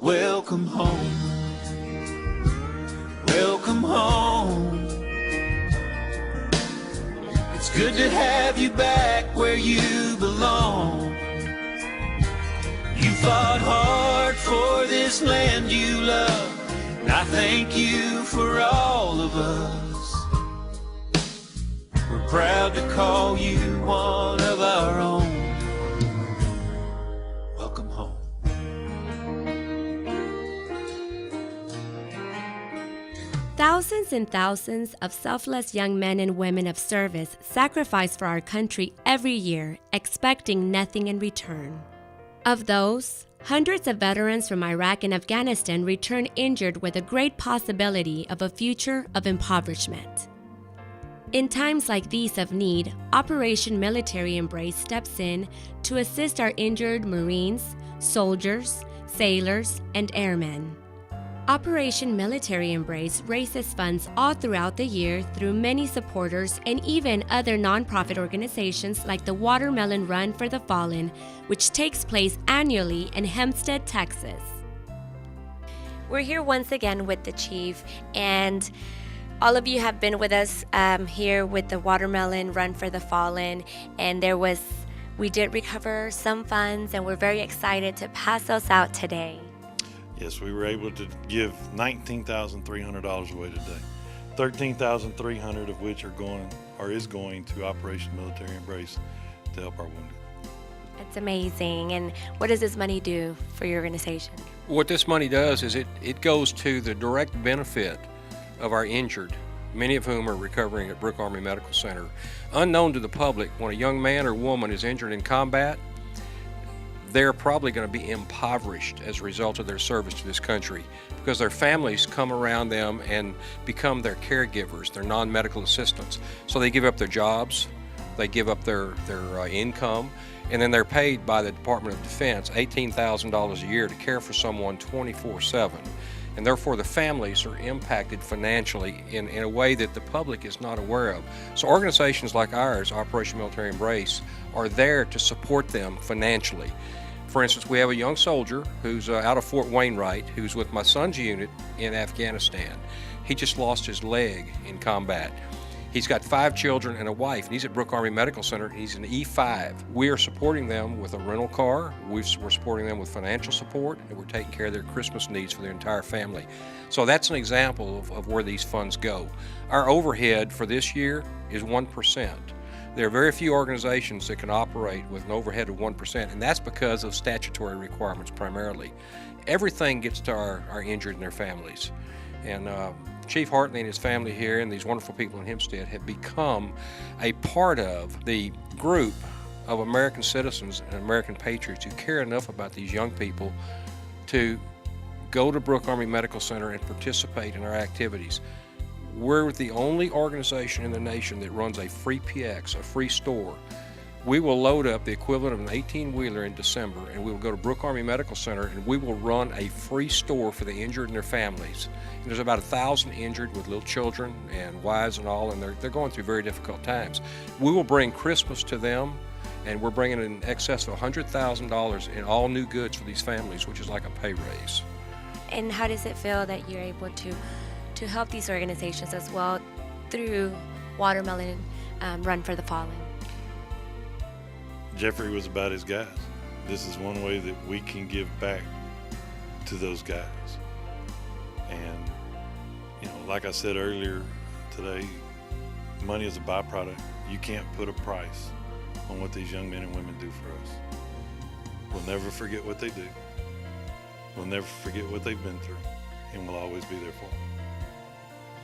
welcome home. Welcome home. It's good to have you back where you belong. You fought hard for this land you love, and I thank you for all of us. We're proud to call you one of our own. Welcome home. Thousands and thousands of selfless young men and women of service sacrifice for our country every year, expecting nothing in return. Of those, hundreds of veterans from Iraq and Afghanistan return injured with a great possibility of a future of impoverishment. In times like these of need, Operation Military Embrace steps in to assist our injured Marines, soldiers, sailors, and airmen. Operation Military Embrace raises funds all throughout the year through many supporters and even other nonprofit organizations like the Watermelon Run for the Fallen, which takes place annually in Hempstead, Texas. We're here once again with the Chief, and all of you have been with us here with the Watermelon Run for the Fallen, and we did recover some funds, and we're very excited to pass those out today. Yes, we were able to give $19,300 away today. $13,300 of which is going to Operation Military Embrace to help our wounded. That's amazing. And what does this money do for your organization? What this money does is it goes to the direct benefit of our injured, many of whom are recovering at Brooke Army Medical Center. Unknown to the public, when a young man or woman is injured in combat, they're probably going to be impoverished as a result of their service to this country because their families come around them and become their caregivers, their non-medical assistants. So they give up their jobs, they give up their income, and then they're paid by the Department of Defense $18,000 a year to care for someone 24/7. And therefore the families are impacted financially in a way that the public is not aware of. So organizations like ours, Operation Military Embrace, are there to support them financially. For instance, we have a young soldier who's out of Fort Wainwright who's with my son's unit in Afghanistan. He just lost his leg in combat. He's got 5 children and a wife, and he's at Brooke Army Medical Center. He's an E5. We are supporting them with a rental car. We're supporting them with financial support, and we're taking care of their Christmas needs for their entire family. So that's an example of where these funds go. Our overhead for this year is 1%. There are very few organizations that can operate with an overhead of 1%, and that's because of statutory requirements primarily. Everything gets to our injured and their families. And Chief Hartley and his family here and these wonderful people in Hempstead have become a part of the group of American citizens and American patriots who care enough about these young people to go to Brooke Army Medical Center and participate in our activities. We're the only organization in the nation that runs a free PX, a free store. We will load up the equivalent of an 18-wheeler in December, and we will go to Brooke Army Medical Center, and we will run a free store for the injured and their families. And there's about 1,000 injured with little children and wives and all, and they're going through very difficult times. We will bring Christmas to them, and we're bringing in excess of $100,000 in all new goods for these families, which is like a pay raise. And how does it feel that you're able to help these organizations as well through Watermelon Run for the Fallen? Jeffrey was about his guys. This is one way that we can give back to those guys. And, like I said earlier today, money is a byproduct. You can't put a price on what these young men and women do for us. We'll never forget what they do. We'll never forget what they've been through, and we'll always be there for them.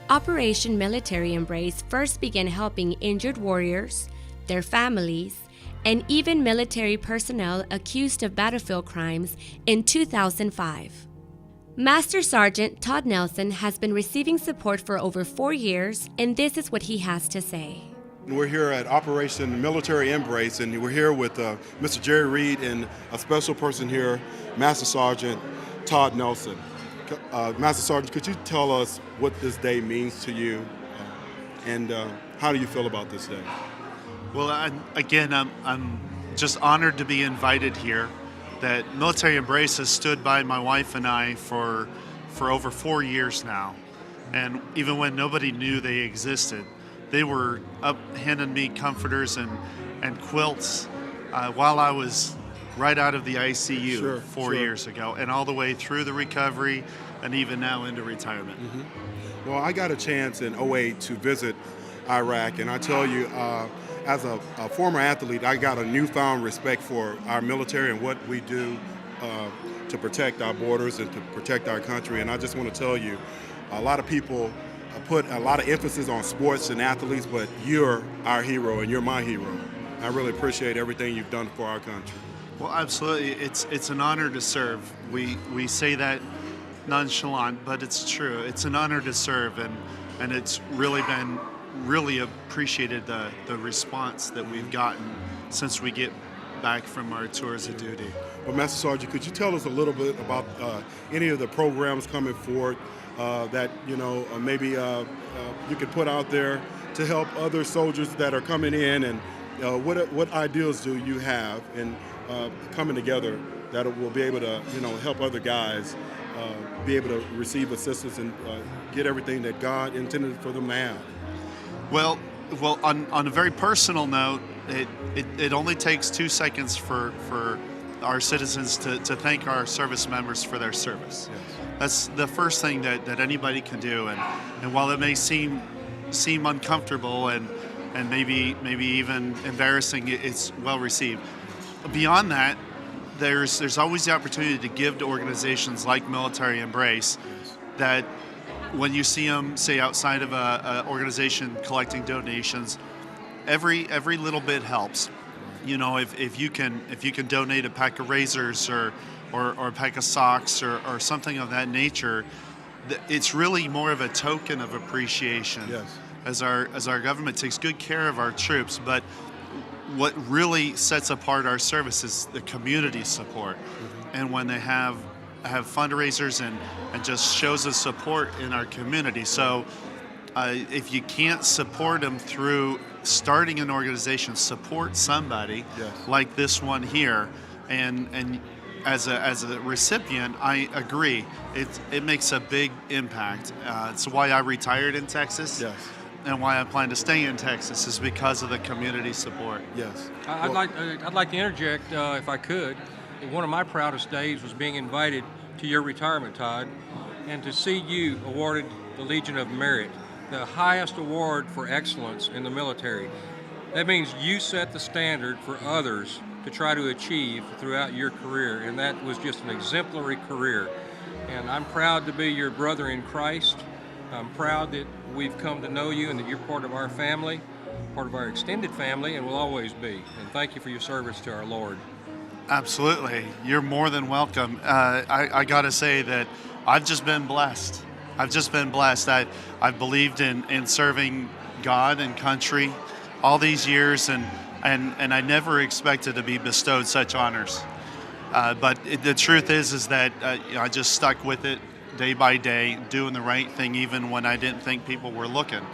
Operation Military Embrace first began helping injured warriors, their families, and even military personnel accused of battlefield crimes in 2005. Master Sergeant Todd Nelson has been receiving support for over 4 years, and this is what he has to say. We're here at Operation Military Embrace, and we're here with Mr. Jerry Reed and a special person here, Master Sergeant Todd Nelson. Master Sergeant, could you tell us what this day means to you, and how do you feel about this day? Well, I'm just honored to be invited here. that Military Embrace has stood by my wife and I for over 4 years now. And even when nobody knew they existed, they were up handing me comforters and quilts while I was right out of the ICU 4 years ago, and all the way through the recovery and even now into retirement. Well, I got a chance in '08 to visit Iraq, and I tell you, as a former athlete, I got a newfound respect for our military and what we do to protect our borders and to protect our country. And I just want to tell you, a lot of people put a lot of emphasis on sports and athletes, but you're our hero and you're my hero. I really appreciate everything you've done for our country. Well, absolutely. It's an honor to serve. We say that nonchalant, but it's true. It's an honor to serve, and it's really been appreciated the response that we've gotten since we get back from our tours of duty. Well, Master Sergeant, could you tell us a little bit about any of the programs coming forward that maybe you could put out there to help other soldiers that are coming in, and what ideals do you have in coming together that will be able to help other guys be able to receive assistance and get everything that God intended for them to have? Well, on a very personal note, it only takes 2 seconds for our citizens to thank our service members for their service. Yes. That's the first thing that anybody can do, and while it may seem uncomfortable and maybe even embarrassing, it's well received. Beyond that, there's always the opportunity to give to organizations like Military Embrace that when you see them, say, outside of a organization collecting donations, every little bit helps. If you can donate a pack of razors or a pack of socks or something of that nature, it's really more of a token of appreciation. Yes. As our government takes good care of our troops, but what really sets apart our service is the community support. And when they have fundraisers and just shows of support in our community. So if you can't support them through starting an organization, support somebody like this one here. And as a recipient, I agree. It makes a big impact. It's why I retired in Texas. Yes. And why I plan to stay in Texas is because of the community support. Yes. I'd like to interject, if I could. One of my proudest days was being invited to your retirement, Todd, and to see you awarded the Legion of Merit, the highest award for excellence in the military. That means you set the standard for others to try to achieve throughout your career, and that was just an exemplary career. And I'm proud to be your brother in Christ. I'm proud that we've come to know you and that you're part of our family, part of our extended family, and will always be. And thank you for your service to our Lord. Absolutely. You're more than welcome. I got to say that I've just been blessed. I've believed in serving God and country all these years, and I never expected to be bestowed such honors. But the truth is that I just stuck with it day by day, doing the right thing even when I didn't think people were looking.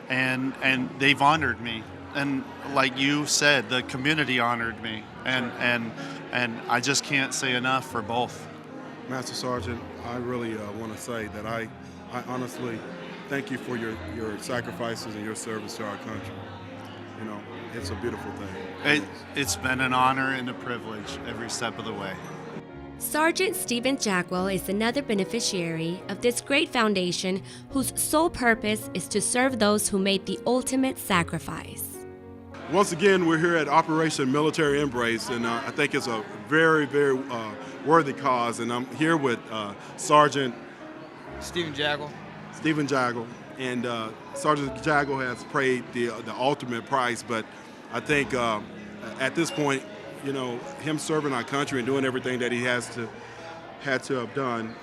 And they've honored me. And like you said, the community honored me. And I just can't say enough for both. Master Sergeant, I really want to say that I honestly thank you for your sacrifices and your service to our country. It's a beautiful thing. It's been an honor and a privilege every step of the way. Sergeant Stephen Jackwell is another beneficiary of this great foundation whose sole purpose is to serve those who made the ultimate sacrifice. Once again, we're here at Operation Military Embrace, and I think it's a very, very worthy cause. And I'm here with Sergeant Stephen Jaggle. And Sergeant Jaggle has paid the ultimate price, but I think at this point, him serving our country and doing everything that he had to have done.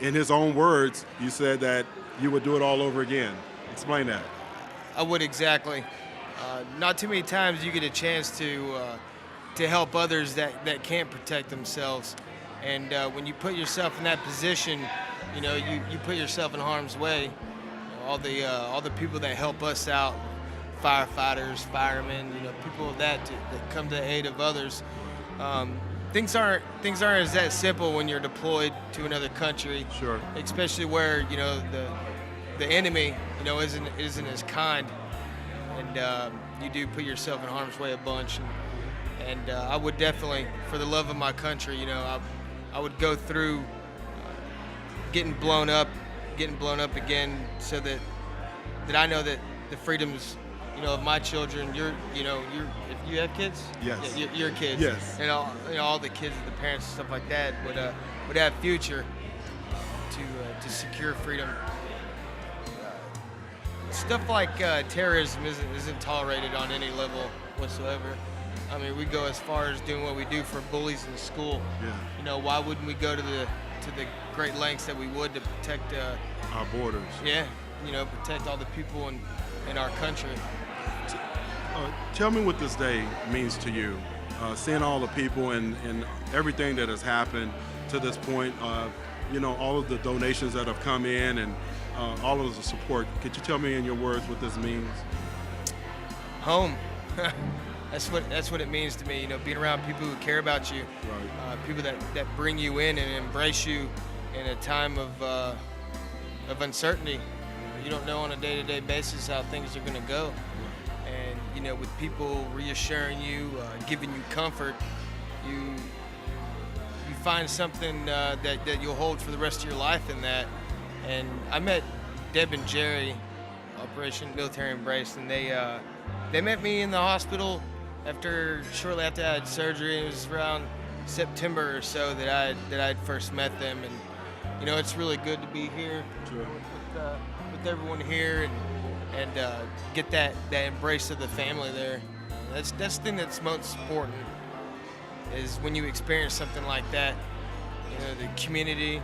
In his own words, you said that you would do it all over again. Explain that. I would, exactly. Not too many times you get a chance to help others that can't protect themselves, and when you put yourself in that position, you put yourself in harm's way. All the people that help us out, firefighters, firemen, people that come to the aid of others. things aren't as that simple when you're deployed to another country. Sure. Especially where the enemy isn't as kind, and you do put yourself in harm's way a bunch. And I would definitely, for the love of my country, I would go through getting blown up again, so that I know that the freedoms, of my children, if you have kids, Yes. yeah, your kids, Yes. and all the kids, the parents, and stuff like that would have future to secure freedom. Stuff like terrorism isn't tolerated on any level whatsoever. I mean, we go as far as doing what we do for bullies in school. Yeah. Why wouldn't we go to the great lengths that we would to protect Our borders. yeah, protect all the people in our country. Tell me what this day means to you. Seeing all the people and everything that has happened to this point, all of the donations that have come in and all of the support. Could you tell me in your words what this means? Home. That's what it means to me. Being around people who care about you, Right. people that bring you in and embrace you in a time of uncertainty. You don't know on a day-to-day basis how things are going to go, and with people reassuring you, giving you comfort, you find something that you'll hold for the rest of your life in that. And I met Deb and Jerry, OperationMilitaryEmbrace, and they met me in the hospital shortly after I had surgery. It was around September or so that I'd first met them, and it's really good to be here with everyone here and get that embrace of the family there. That's the thing that's most important, is when you experience something like that. The community,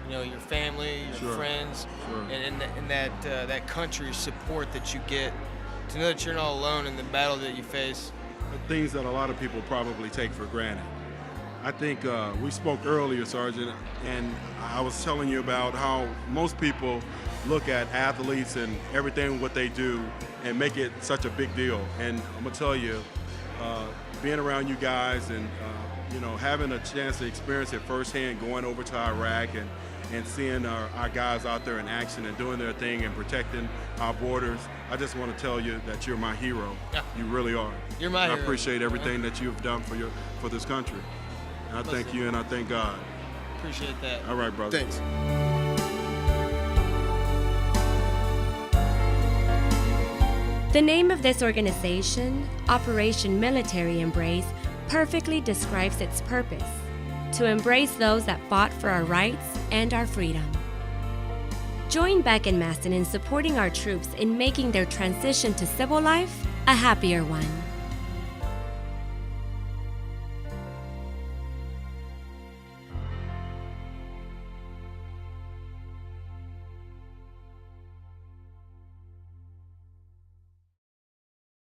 your family, your Sure. friends, Sure. and that country support that you get, to know that you're not alone in the battle that you face. Things that a lot of people probably take for granted. I think we spoke earlier, Sergeant, and I was telling you about how most people look at athletes and everything what they do and make it such a big deal. And I'm gonna tell you, being around you guys and having a chance to experience it firsthand, going over to Iraq and seeing our guys out there in action and doing their thing and protecting our borders, I just want to tell you that you're my hero. Yeah. You really are. You're my and I hero. appreciate everything that you've done for this country. And I thank you and I thank God. Appreciate that. All right, brother. Thanks. The name of this organization, Operation Military Embrace, perfectly describes its purpose: to embrace those that fought for our rights and our freedom. Join Beck and Maston in supporting our troops in making their transition to civil life a happier one.